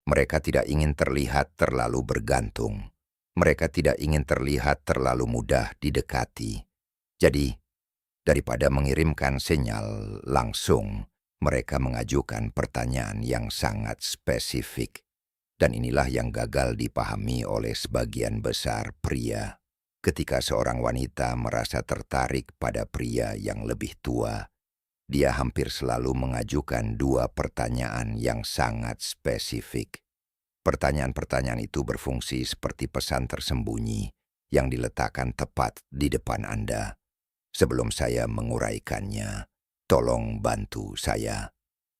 Mereka tidak ingin terlihat terlalu bergantung. Mereka tidak ingin terlihat terlalu mudah didekati. Jadi, daripada mengirimkan sinyal langsung, mereka mengajukan pertanyaan yang sangat spesifik. Dan inilah yang gagal dipahami oleh sebagian besar pria. Ketika seorang wanita merasa tertarik pada pria yang lebih tua, dia hampir selalu mengajukan dua pertanyaan yang sangat spesifik. Pertanyaan-pertanyaan itu berfungsi seperti pesan tersembunyi yang diletakkan tepat di depan Anda. Sebelum saya menguraikannya, tolong bantu saya.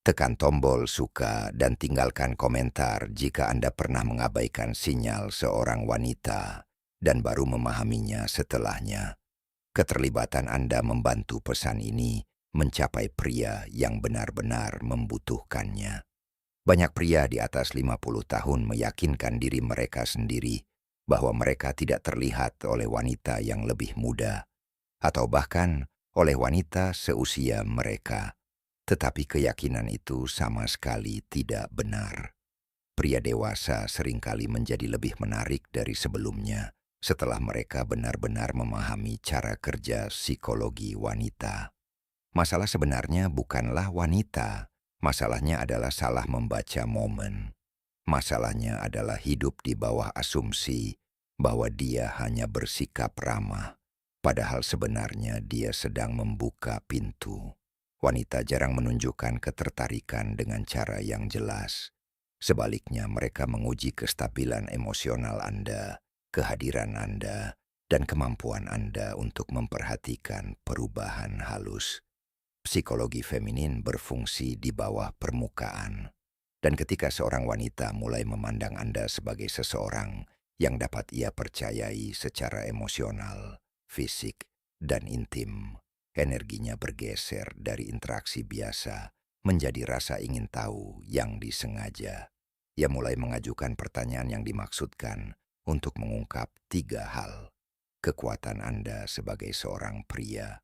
Tekan tombol suka dan tinggalkan komentar jika Anda pernah mengabaikan sinyal seorang wanita dan baru memahaminya setelahnya. Keterlibatan Anda membantu pesan ini mencapai pria yang benar-benar membutuhkannya. Banyak pria di atas 50 tahun meyakinkan diri mereka sendiri bahwa mereka tidak terlihat oleh wanita yang lebih muda atau bahkan oleh wanita seusia mereka. Tetapi keyakinan itu sama sekali tidak benar. Pria dewasa seringkali menjadi lebih menarik dari sebelumnya setelah mereka benar-benar memahami cara kerja psikologi wanita. Masalah sebenarnya bukanlah wanita. Masalahnya adalah salah membaca momen. Masalahnya adalah hidup di bawah asumsi bahwa dia hanya bersikap ramah, padahal sebenarnya dia sedang membuka pintu. Wanita jarang menunjukkan ketertarikan dengan cara yang jelas. Sebaliknya, mereka menguji kestabilan emosional Anda, kehadiran Anda, dan kemampuan Anda untuk memperhatikan perubahan halus. Psikologi feminin berfungsi di bawah permukaan. Dan ketika seorang wanita mulai memandang Anda sebagai seseorang yang dapat ia percayai secara emosional, fisik, dan intim, energinya bergeser dari interaksi biasa menjadi rasa ingin tahu yang disengaja. Ia mulai mengajukan pertanyaan yang dimaksudkan untuk mengungkap tiga hal. Kekuatan Anda sebagai seorang pria.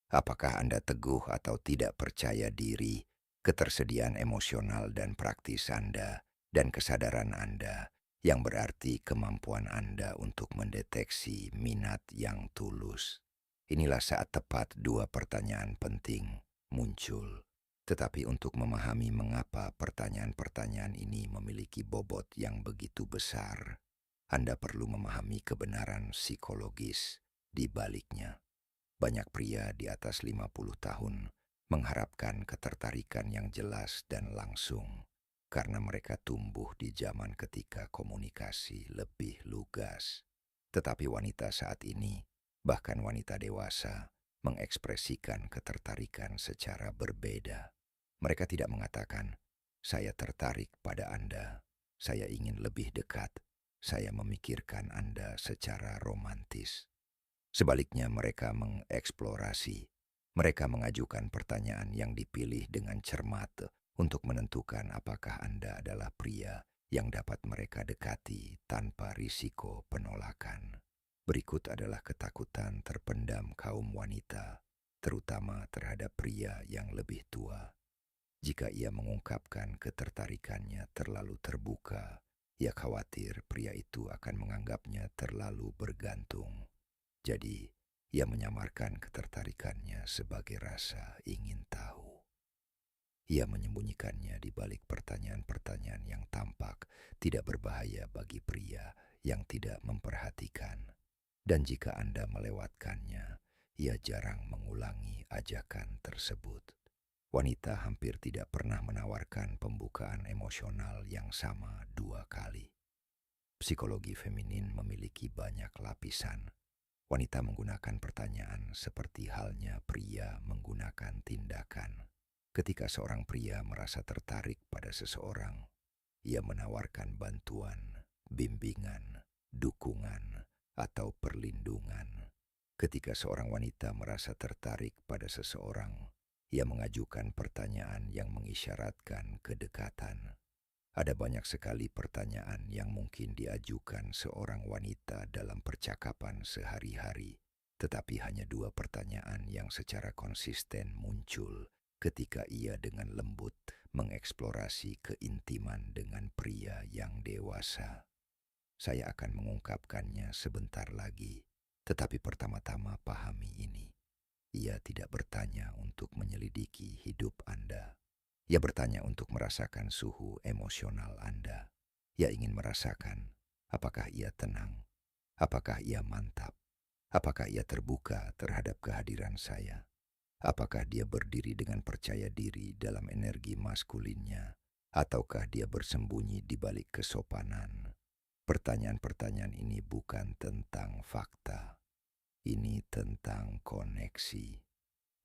Apakah Anda teguh atau tidak percaya diri, ketersediaan emosional dan praktis Anda, dan kesadaran Anda, yang berarti kemampuan Anda untuk mendeteksi minat yang tulus. Inilah saat tepat dua pertanyaan penting muncul. Tetapi untuk memahami mengapa pertanyaan-pertanyaan ini memiliki bobot yang begitu besar, Anda perlu memahami kebenaran psikologis di baliknya. Banyak pria di atas 50 tahun mengharapkan ketertarikan yang jelas dan langsung karena mereka tumbuh di zaman ketika komunikasi lebih lugas. Tetapi wanita saat ini, bahkan wanita dewasa, mengekspresikan ketertarikan secara berbeda. Mereka tidak mengatakan, "Saya tertarik pada Anda, saya ingin lebih dekat, saya memikirkan Anda secara romantis." Sebaliknya mereka mengeksplorasi. Mereka mengajukan pertanyaan yang dipilih dengan cermat untuk menentukan apakah Anda adalah pria yang dapat mereka dekati tanpa risiko penolakan. Berikut adalah ketakutan terpendam kaum wanita, terutama terhadap pria yang lebih tua. Jika ia mengungkapkan ketertarikannya terlalu terbuka, ia khawatir pria itu akan menganggapnya terlalu bergantung. Jadi, ia menyamarkan ketertarikannya sebagai rasa ingin tahu. Ia menyembunyikannya di balik pertanyaan-pertanyaan yang tampak tidak berbahaya bagi pria yang tidak memperhatikan. Dan jika Anda melewatkannya, ia jarang mengulangi ajakan tersebut. Wanita hampir tidak pernah menawarkan pembukaan emosional yang sama dua kali. Psikologi feminin memiliki banyak lapisan. Wanita menggunakan pertanyaan seperti halnya pria menggunakan tindakan. Ketika seorang pria merasa tertarik pada seseorang, ia menawarkan bantuan, bimbingan, dukungan, atau perlindungan. Ketika seorang wanita merasa tertarik pada seseorang, ia mengajukan pertanyaan yang mengisyaratkan kedekatan. Ada banyak sekali pertanyaan yang mungkin diajukan seorang wanita dalam percakapan sehari-hari, tetapi hanya dua pertanyaan yang secara konsisten muncul ketika ia dengan lembut mengeksplorasi keintiman dengan pria yang dewasa. Saya akan mengungkapkannya sebentar lagi, tetapi pertama-tama pahami ini. Ia tidak bertanya untuk menyelidiki hidup Anda. Ia bertanya untuk merasakan suhu emosional Anda. Ia ingin merasakan apakah ia tenang, apakah ia mantap, apakah ia terbuka terhadap kehadiran saya, apakah dia berdiri dengan percaya diri dalam energi maskulinnya, ataukah dia bersembunyi di balik kesopanan. Pertanyaan-pertanyaan ini bukan tentang fakta, ini tentang koneksi.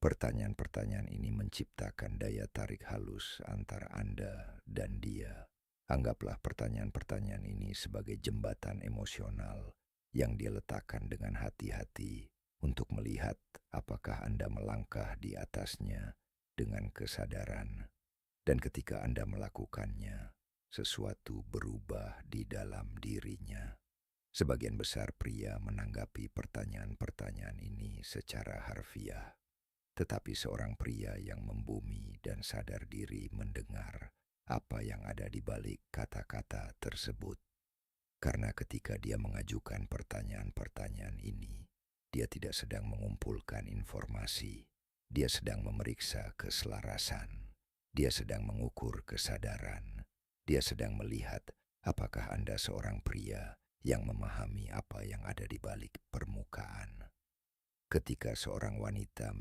Pertanyaan-pertanyaan ini menciptakan daya tarik halus antara Anda dan dia. Anggaplah pertanyaan-pertanyaan ini sebagai jembatan emosional yang dia letakkan dengan hati-hati untuk melihat apakah Anda melangkah di atasnya dengan kesadaran. Dan ketika Anda melakukannya, sesuatu berubah di dalam dirinya. Sebagian besar pria menanggapi pertanyaan-pertanyaan ini secara harfiah. Tetapi seorang pria yang membumi dan sadar diri mendengar apa yang ada di balik kata-kata tersebut. Karena ketika dia mengajukan pertanyaan-pertanyaan ini, dia tidak sedang mengumpulkan informasi. Dia sedang memeriksa keselarasan. Dia sedang mengukur kesadaran. Dia sedang melihat apakah Anda seorang pria yang memahami apa yang ada di balik permukaan. Ketika seorang wanita